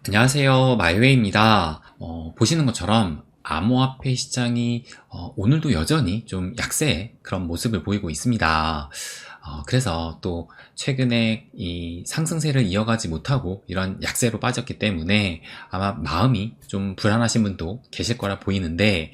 안녕하세요. 마이웨이입니다. 보시는 것처럼 암호화폐 시장이 오늘도 여전히 좀 약세의 그런 모습을 보이고 있습니다. 그래서 또 최근에 이 상승세를 이어가지 못하고 이런 약세로 빠졌기 때문에 아마 마음이 좀 불안하신 분도 계실 거라 보이는데,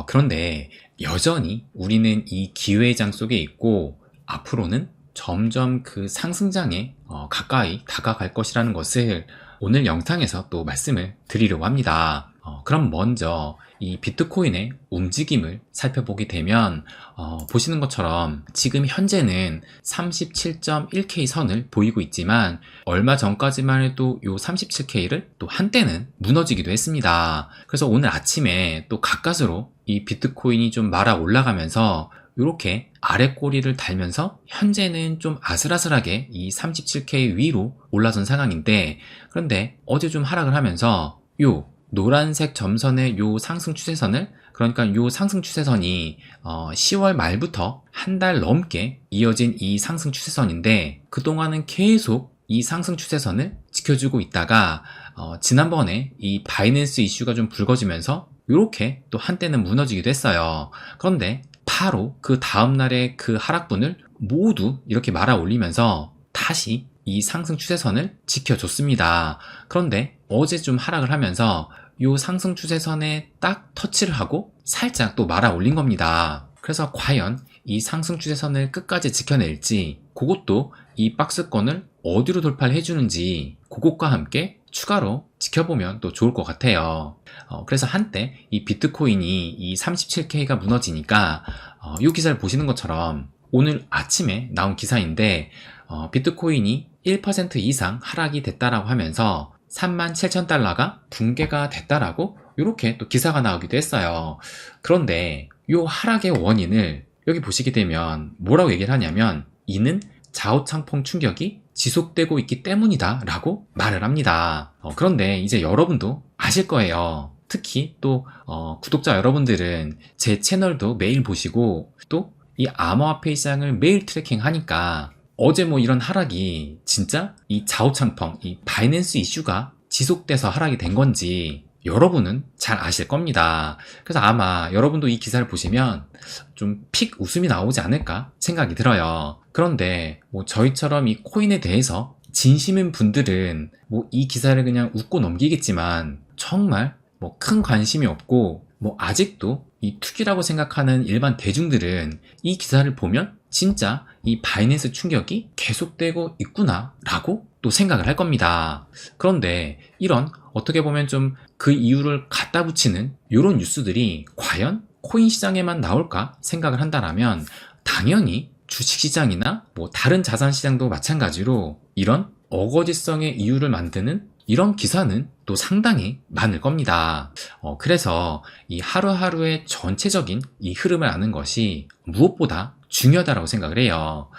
그런데 여전히 우리는 이 기회장 속에 있고 앞으로는 점점 그 상승장에 가까이 다가갈 것이라는 것을 오늘 영상에서 또 말씀을 드리려고 합니다. 그럼 먼저 이 비트코인의 움직임을 살펴보게 되면 보시는 것처럼 지금 현재는 37.1K 선을 보이고 있지만 얼마 전까지만 해도 이 37K를 또 한때는 무너지기도 했습니다. 그래서 오늘 아침에 또 가까스로 이 비트코인이 좀 말아 올라가면서 이렇게 아래 꼬리를 달면서 현재는 좀 아슬아슬하게 이 37K 위로 올라선 상황인데, 그런데 어제 좀 하락을 하면서 요 노란색 점선의 요 상승 추세선을, 그러니까 요 상승 추세선이 10월 말부터 한 달 넘게 이어진 이 상승 추세선인데, 그동안은 계속 이 상승 추세선을 지켜주고 있다가 지난번에 이 바이낸스 이슈가 좀 불거지면서 이렇게 또 한때는 무너지기도 했어요. 그런데 바로 그 다음날의 그 하락분을 모두 이렇게 말아 올리면서 다시 이 상승 추세선을 지켜줬습니다. 그런데 어제 좀 하락을 하면서 이 상승 추세선에 딱 터치를 하고 살짝 또 말아 올린 겁니다. 그래서 과연 이 상승 추세선을 끝까지 지켜낼지, 그것도 이 박스권을 어디로 돌파를 해주는지 그것과 함께 추가로 지켜보면 또 좋을 것 같아요. 그래서 한때 이 비트코인이 이 37K가 무너지니까 이 기사를 보시는 것처럼 오늘 아침에 나온 기사인데, 비트코인이 1% 이상 하락이 됐다라고 하면서 37,000달러가 붕괴가 됐다라고 이렇게 또 기사가 나오기도 했어요. 그런데 이 하락의 원인을 여기 보시게 되면 뭐라고 얘기를 하냐면, 이는 좌우창풍 충격이 지속되고 있기 때문이다 라고 말을 합니다. 그런데 이제 여러분도 아실 거예요. 특히 또 구독자 여러분들은 제 채널도 매일 보시고 또 이 암호화폐 시장을 매일 트래킹 하니까 어제 뭐 이런 하락이 진짜 이 좌우창풍, 이 바이낸스 이슈가 지속돼서 하락이 된 건지 여러분은 잘 아실 겁니다. 그래서 아마 여러분도 이 기사를 보시면 좀 픽 웃음이 나오지 않을까 생각이 들어요. 그런데 뭐 저희처럼 이 코인에 대해서 진심인 분들은 뭐 이 기사를 그냥 웃고 넘기겠지만, 정말 뭐 큰 관심이 없고 뭐 아직도 이 투기라고 생각하는 일반 대중들은 이 기사를 보면 진짜 이 바이낸스 충격이 계속되고 있구나 라고 또 생각을 할 겁니다. 그런데 이런 어떻게 보면 좀 그 이유를 갖다 붙이는 이런 뉴스들이 과연 코인 시장에만 나올까 생각을 한다라면, 당연히 주식시장이나 뭐 다른 자산시장도 마찬가지로 이런 어거지성의 이유를 만드는 이런 기사는 또 상당히 많을 겁니다. 그래서 이 하루하루의 전체적인 이 흐름을 아는 것이 무엇보다 중요하다고 생각을 해요.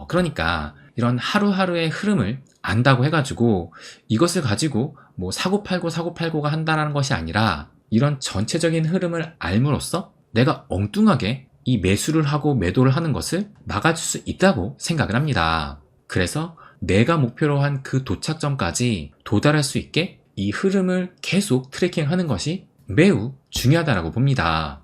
그러니까 이런 하루하루의 흐름을 안다고 해가지고 이것을 가지고 뭐 사고팔고가 한다는 것이 아니라, 이런 전체적인 흐름을 알므로써 내가 엉뚱하게 이 매수를 하고 매도를 하는 것을 막아줄 수 있다고 생각을 합니다. 그래서 내가 목표로 한 그 도착점까지 도달할 수 있게 이 흐름을 계속 트래킹하는 것이 매우 중요하다고 봅니다.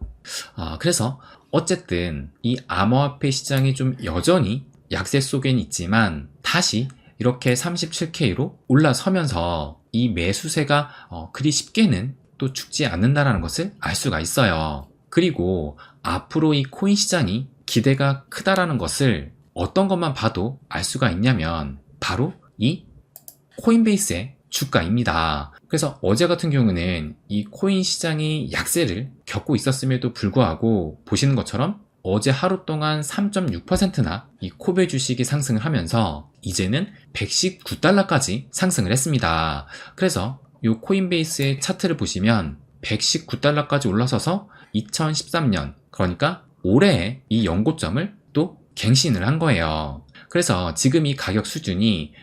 그래서 어쨌든 이 암호화폐 시장이 좀 여전히 약세 속엔 있지만 다시 이렇게 37K로 올라서면서 이 매수세가 그리 쉽게는 또 죽지 않는다는 것을 알 수가 있어요. 그리고 앞으로 이 코인 시장이 기대가 크다라는 것을 어떤 것만 봐도 알 수가 있냐면 바로 이 코인베이스의 주가입니다. 그래서 어제 같은 경우는 이 코인 시장이 약세를 겪고 있었음에도 불구하고 보시는 것처럼 어제 하루 동안 3.6%나 이 코베 주식이 상승을 하면서 이제는 119달러까지 상승을 했습니다. 그래서 이 코인베이스의 차트를 보시면 119달러까지 올라서서 2013년, 그러니까 올해의 이 연고점을 또 갱신을 한 거예요. 그래서 지금 이 가격 수준이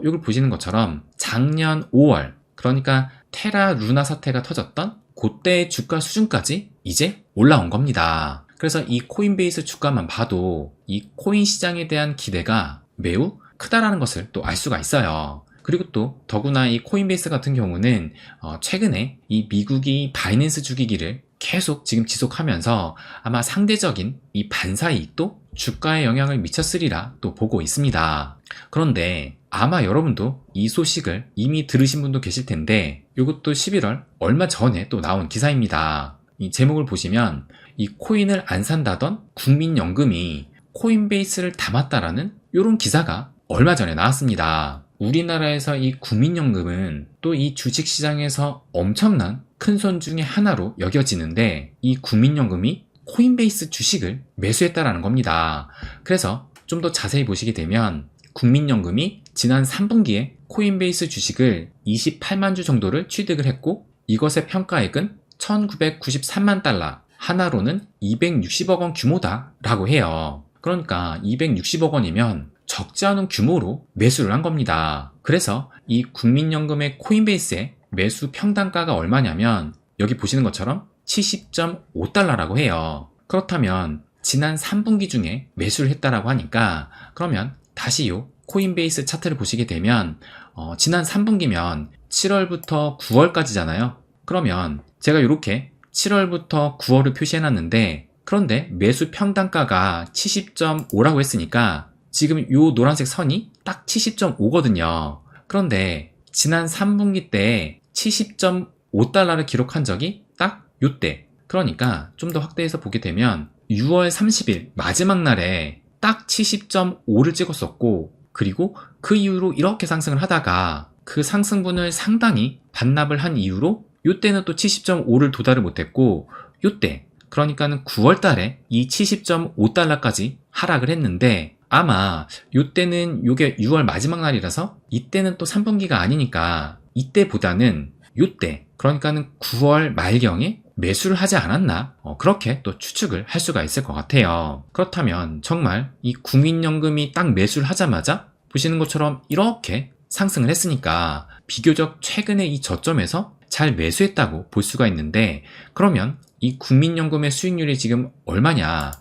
이걸 보시는 것처럼 작년 5월, 그러니까 테라 루나 사태가 터졌던 그때의 주가 수준까지 이제 올라온 겁니다. 그래서 이 코인베이스 주가만 봐도 이 코인 시장에 대한 기대가 매우 크다라는 것을 또 알 수가 있어요. 그리고 또 더구나 이 코인베이스 같은 경우는 최근에 이 미국이 바이낸스 죽이기를 계속 지금 지속하면서 아마 상대적인 이 반사이익도 주가에 영향을 미쳤으리라 또 보고 있습니다. 그런데 아마 여러분도 이 소식을 이미 들으신 분도 계실 텐데 이것도 11월 얼마 전에 또 나온 기사입니다. 이 제목을 보시면 이 코인을 안 산다던 국민연금이 코인베이스를 담았다라는 이런 기사가 얼마 전에 나왔습니다. 우리나라에서 이 국민연금은 또 이 주식시장에서 엄청난 큰손 중에 하나로 여겨지는데 이 국민연금이 코인베이스 주식을 매수했다라는 겁니다. 그래서 좀 더 자세히 보시게 되면 국민연금이 지난 3분기에 코인베이스 주식을 28만 주 정도를 취득을 했고 이것의 평가액은 1993만 달러, 하나로는 260억 원 규모다라고 해요. 그러니까 260억 원이면 적지 않은 규모로 매수를 한 겁니다. 그래서 이 국민연금의 코인베이스의 매수 평단가가 얼마냐면 여기 보시는 것처럼 70.5달러라고 해요. 그렇다면 지난 3분기 중에 매수를 했다라고 하니까 그러면 다시 요 코인베이스 차트를 보시게 되면 지난 3분기면 7월부터 9월까지잖아요. 그러면 제가 이렇게 7월부터 9월을 표시해놨는데 그런데 매수 평단가가 70.5라고 했으니까 지금 요 노란색 선이 딱 70.5거든요. 그런데 지난 3분기 때 70.5달러를 기록한 적이 딱 요때. 그러니까 좀 더 확대해서 보게 되면 6월 30일 마지막 날에 딱 70.5를 찍었었고 그리고 그 이후로 이렇게 상승을 하다가 그 상승분을 상당히 반납을 한 이후로 요때는 또 70.5를 도달을 못했고 요때 그러니까는 9월 달에 이 70.5달러까지 하락을 했는데 아마 요때는 요게 6월 마지막 날이라서 이때는 또 3분기가 아니니까 이때보다는 요때 그러니까는 9월 말경에 매수를 하지 않았나 그렇게 또 추측을 할 수가 있을 것 같아요. 그렇다면 정말 이 국민연금이 딱 매수를 하자마자 보시는 것처럼 이렇게 상승을 했으니까 비교적 최근에 이 저점에서 잘 매수했다고 볼 수가 있는데 그러면 이 국민연금의 수익률이 지금 얼마냐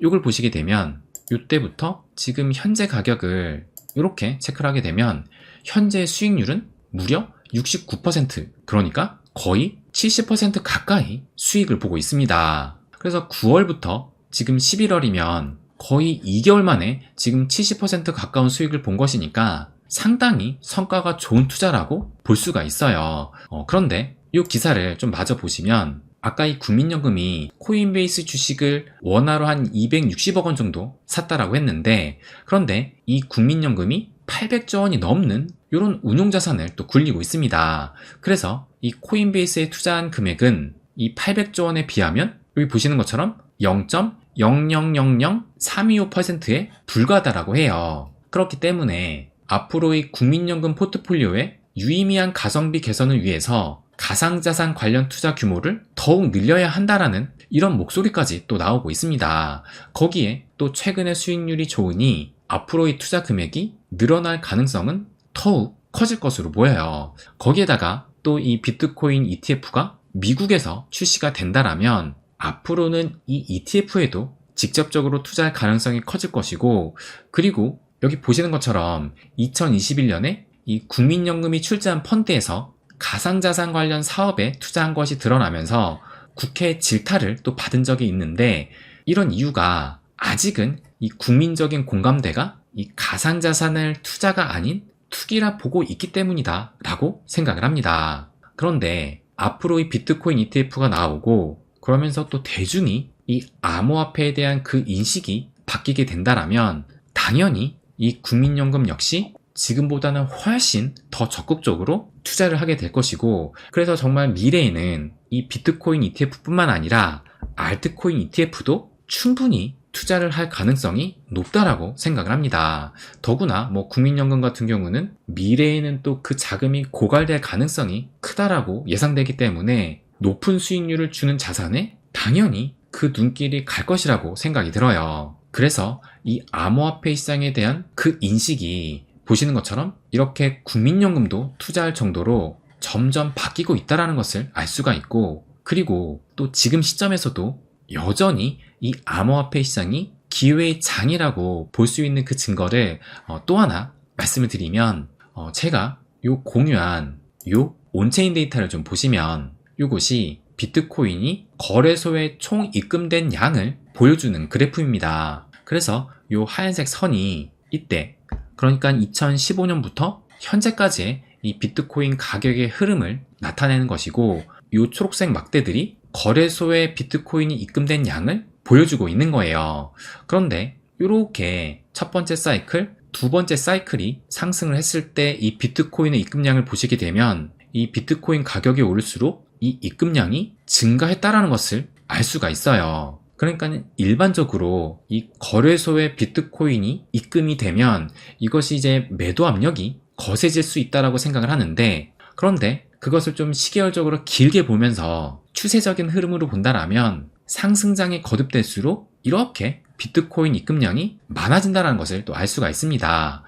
이걸 보시게 되면 이때부터 지금 현재 가격을 이렇게 체크를 하게 되면 현재 수익률은 무려 69% 그러니까 거의 70% 가까이 수익을 보고 있습니다. 그래서 9월부터 지금 11월이면 거의 2개월 만에 지금 70% 가까운 수익을 본 것이니까 상당히 성과가 좋은 투자라고 볼 수가 있어요. 그런데 이 기사를 좀 마저 보시면 아까 이 국민연금이 코인베이스 주식을 원화로 한 260억 원 정도 샀다라고 했는데 그런데 이 국민연금이 800조 원이 넘는 이런 운용자산을 또 굴리고 있습니다. 그래서 이 코인베이스에 투자한 금액은 이 800조 원에 비하면 여기 보시는 것처럼 0.0000325%에 불과하다라고 해요. 그렇기 때문에 앞으로 이 국민연금 포트폴리오의 유의미한 가성비 개선을 위해서 가상자산 관련 투자 규모를 더욱 늘려야 한다라는 이런 목소리까지 또 나오고 있습니다. 거기에 또 최근의 수익률이 좋으니 앞으로의 투자 금액이 늘어날 가능성은 더욱 커질 것으로 보여요. 거기에다가 또 이 비트코인 ETF가 미국에서 출시가 된다라면 앞으로는 이 ETF에도 직접적으로 투자할 가능성이 커질 것이고 그리고 여기 보시는 것처럼 2021년에 이 국민연금이 출자한 펀드에서 가상자산 관련 사업에 투자한 것이 드러나면서 국회 질타를 또 받은 적이 있는데 이런 이유가 아직은 이 국민적인 공감대가 이 가상자산을 투자가 아닌 투기라 보고 있기 때문이다 라고 생각을 합니다. 그런데 앞으로 이 비트코인 ETF가 나오고 그러면서 또 대중이 이 암호화폐에 대한 그 인식이 바뀌게 된다라면 당연히 이 국민연금 역시 지금보다는 훨씬 더 적극적으로 투자를 하게 될 것이고 그래서 정말 미래에는 이 비트코인 ETF뿐만 아니라 알트코인 ETF도 충분히 투자를 할 가능성이 높다라고 생각을 합니다. 더구나 국민연금 같은 경우는 미래에는 또 그 자금이 고갈될 가능성이 크다라고 예상되기 때문에 높은 수익률을 주는 자산에 당연히 그 눈길이 갈 것이라고 생각이 들어요. 그래서 이 암호화폐 시장에 대한 그 인식이 보시는 것처럼 이렇게 국민연금도 투자할 정도로 점점 바뀌고 있다는 것을 알 수가 있고 그리고 또 지금 시점에서도 여전히 이 암호화폐 시장이 기회의 장이라고 볼 수 있는 그 증거를 또 하나 말씀을 드리면 제가 요 공유한 요 온체인 데이터를 좀 보시면 요것이 비트코인이 거래소에 총 입금된 양을 보여주는 그래프입니다. 그래서 요 하얀색 선이 이때, 그러니까 2015년부터 현재까지의 이 비트코인 가격의 흐름을 나타내는 것이고, 요 초록색 막대들이 거래소에 비트코인이 입금된 양을 보여주고 있는 거예요. 그런데 이렇게 첫 번째 사이클, 두 번째 사이클이 상승을 했을 때 이 비트코인의 입금량을 보시게 되면 이 비트코인 가격이 오를수록 이 입금량이 증가했다라는 것을 알 수가 있어요. 그러니까 일반적으로 이 거래소에 비트코인이 입금이 되면 이것이 이제 매도 압력이 거세질 수 있다라고 생각을 하는데, 그런데 그것을 좀 시계열적으로 길게 보면서 추세적인 흐름으로 본다라면 상승장이 거듭될수록 이렇게 비트코인 입금량이 많아진다는 것을 또 알 수가 있습니다.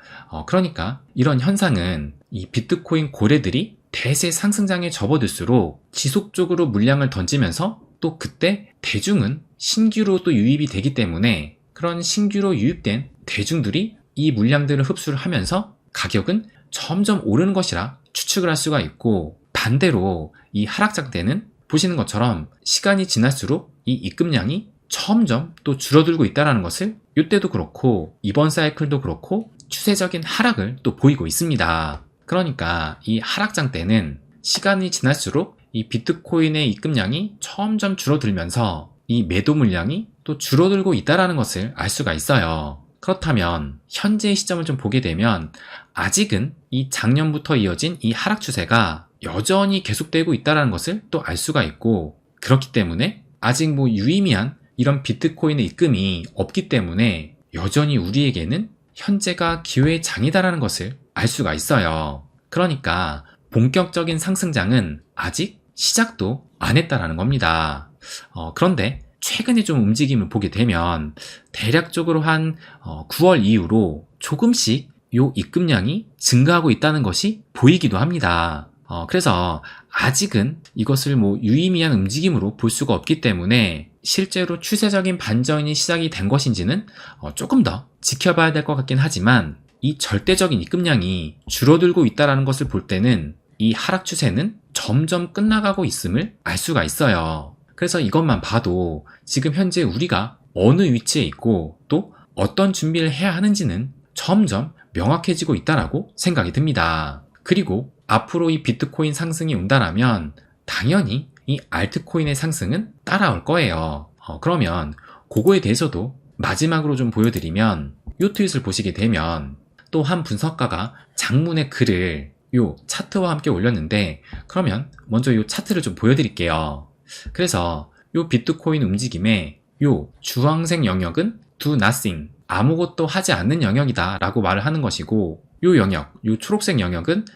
그러니까 이런 현상은 이 비트코인 고래들이 대세 상승장에 접어들수록 지속적으로 물량을 던지면서 또 그때 대중은 신규로 또 유입이 되기 때문에 그런 신규로 유입된 대중들이 이 물량들을 흡수를 하면서 가격은 점점 오르는 것이라 추측을 할 수가 있고, 반대로 이 하락장 때는 보시는 것처럼 시간이 지날수록 이 입금량이 점점 또 줄어들고 있다는 것을 이때도 그렇고 이번 사이클도 그렇고 추세적인 하락을 또 보이고 있습니다. 그러니까 이 하락장 때는 시간이 지날수록 이 비트코인의 입금량이 점점 줄어들면서 이 매도 물량이 또 줄어들고 있다는 것을 알 수가 있어요. 그렇다면 현재의 시점을 좀 보게 되면 아직은 이 작년부터 이어진 이 하락 추세가 여전히 계속되고 있다는 것을 또 알 수가 있고, 그렇기 때문에 아직 뭐 유의미한 이런 비트코인의 입금이 없기 때문에 여전히 우리에게는 현재가 기회의 장이다라는 것을 알 수가 있어요. 그러니까 본격적인 상승장은 아직 시작도 안 했다라는 겁니다. 그런데 최근에 좀 움직임을 보게 되면 대략적으로 한 9월 이후로 조금씩 요 입금량이 증가하고 있다는 것이 보이기도 합니다. 그래서 아직은 이것을 뭐 유의미한 움직임으로 볼 수가 없기 때문에 실제로 추세적인 반전이 시작이 된 것인지는 조금 더 지켜봐야 될 것 같긴 하지만, 이 절대적인 입금량이 줄어들고 있다는 것을 볼 때는 이 하락 추세는 점점 끝나가고 있음을 알 수가 있어요. 그래서 이것만 봐도 지금 현재 우리가 어느 위치에 있고 또 어떤 준비를 해야 하는지는 점점 명확해지고 있다라고 생각이 듭니다. 그리고 앞으로 이 비트코인 상승이 온다라면 당연히 이 알트코인의 상승은 따라올 거예요. 그러면 그거에 대해서도 마지막으로 좀 보여드리면, 요 트윗을 보시게 되면 또 한 분석가가 장문의 글을 요 차트와 함께 올렸는데, 그러면 먼저 요 차트를 좀 보여드릴게요. 그래서 요 비트코인 움직임의 요 주황색 영역은 do nothing, 아무것도 하지 않는 영역이다 라고 말을 하는 것이고, 요 영역, 요 초록색 영역은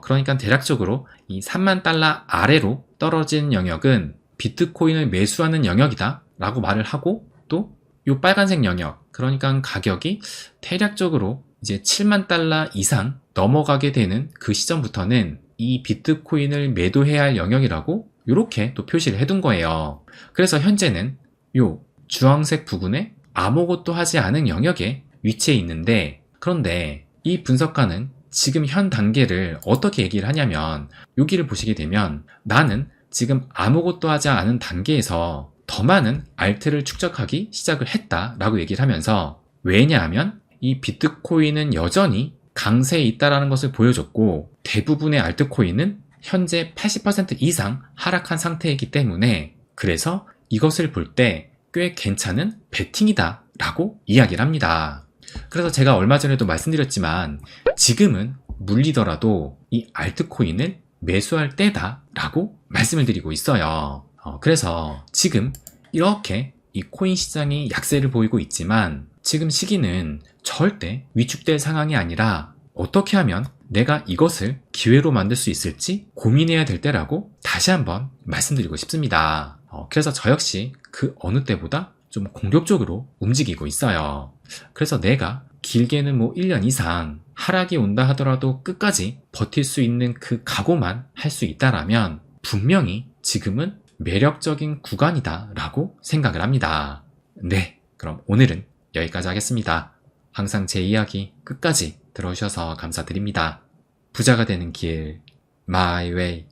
그러니까 대략적으로 이 3만 달러 아래로 떨어진 영역은 비트코인을 매수하는 영역이다 라고 말을 하고, 또 요 빨간색 영역, 그러니까 가격이 대략적으로 이제 7만 달러 이상 넘어가게 되는 그 시점부터는 이 비트코인을 매도해야 할 영역이라고 이렇게 또 표시를 해둔 거예요. 그래서 현재는 요 주황색 부분에 아무것도 하지 않은 영역에 위치해 있는데, 그런데 이 분석가는 지금 현 단계를 어떻게 얘기를 하냐면, 여기를 보시게 되면 나는 지금 아무것도 하지 않은 단계에서 더 많은 알트를 축적하기 시작을 했다라고 얘기를 하면서, 왜냐하면 이 비트코인은 여전히 강세에 있다라는 것을 보여줬고 대부분의 알트코인은 현재 80% 이상 하락한 상태이기 때문에, 그래서 이것을 볼 때 꽤 괜찮은 베팅이다 라고 이야기를 합니다. 그래서 제가 얼마 전에도 말씀드렸지만 지금은 물리더라도 이 알트코인을 매수할 때다 라고 말씀을 드리고 있어요. 그래서 지금 이렇게 이 코인 시장이 약세를 보이고 있지만 지금 시기는 절대 위축될 상황이 아니라 어떻게 하면 내가 이것을 기회로 만들 수 있을지 고민해야 될 때라고 다시 한번 말씀드리고 싶습니다. 그래서 저 역시 그 어느 때보다 좀 공격적으로 움직이고 있어요. 그래서 내가 길게는 뭐 1년 이상 하락이 온다 하더라도 끝까지 버틸 수 있는 그 각오만 할 수 있다라면 분명히 지금은 매력적인 구간이다 라고 생각을 합니다. 네, 그럼 오늘은 여기까지 하겠습니다. 항상 제 이야기 끝까지 들어주셔서 감사드립니다. 부자가 되는 길, My Way.